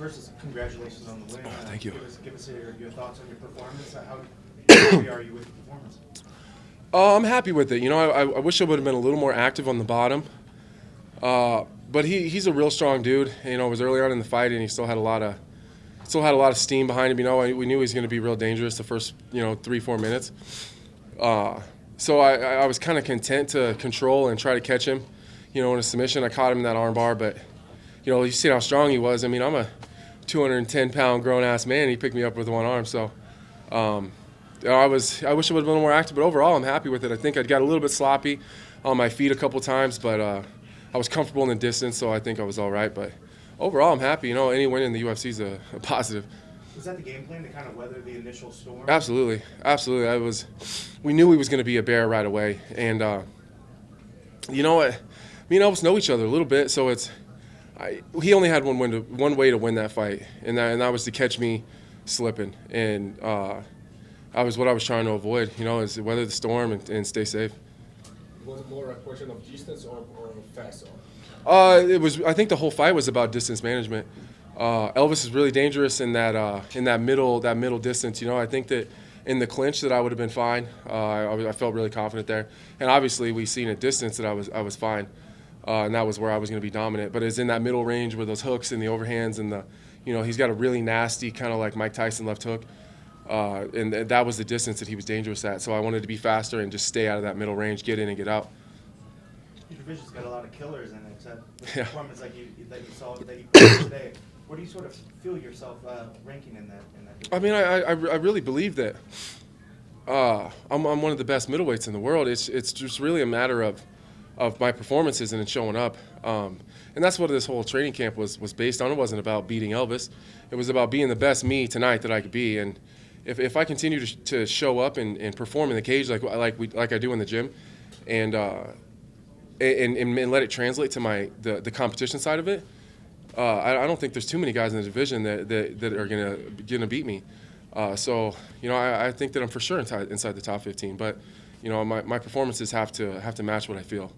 First, congratulations on the win. Thank you. Give us your thoughts on your performance. How happy are you with the performance? I'm happy with it. You know, I wish I would have been a little more active on the bottom. But he's a real strong dude. You know, it was early on in the fight, and he still had a lot of steam behind him. You know, we knew he was going to be real dangerous the first 3-4 minutes. So I was kind of content to control and try to catch him. You know, in a submission, I caught him in that arm bar, but you see how strong he was. I mean, I'm a 210-pound grown-ass man. And he picked me up with one arm, so. I wish I would have been a little more active, but overall I'm happy with it. I think I got a little bit sloppy on my feet a couple times, but I was comfortable in the distance, so I think I was all right. But overall I'm happy. You know, any win in the UFC is a positive. Was that the game plan to kind of weather the initial storm? Absolutely. We knew he was going to be a bear right away, and you know what? Me and Elvis know each other a little bit, so he only had one way to win that fight, and that was to catch me slipping, and that was what I was trying to avoid, is weather the storm and stay safe. Was it more a question of distance or fast? I think the whole fight was about distance management. Elvis is really dangerous in that middle distance. I think that in the clinch that I would have been fine. I felt really confident there, and obviously we seen at distance that I was fine, and that was where I was going to be dominant. But it's in that middle range where those hooks and the overhands and he's got a really nasty kind of like Mike Tyson left hook. And that was the distance that he was dangerous at. So I wanted to be faster and just stay out of that middle range, get in and get out. Your division's got a lot of killers in it. So the Yeah. performance that you saw that you put in today, where do you sort of feel yourself ranking in that division? I mean, I really believe that I'm one of the best middleweights in the world. It's just really a matter of my performances and showing up. And that's what this whole training camp was based on. It wasn't about beating Elvis. It was about being the best me tonight that I could be. And if I continue to show up and perform in the cage like I do in the gym, and let it translate to the competition side of it, I don't think there's too many guys in the division that are gonna beat me. So I think that I'm for sure inside the top 15. But my performances have to match what I feel.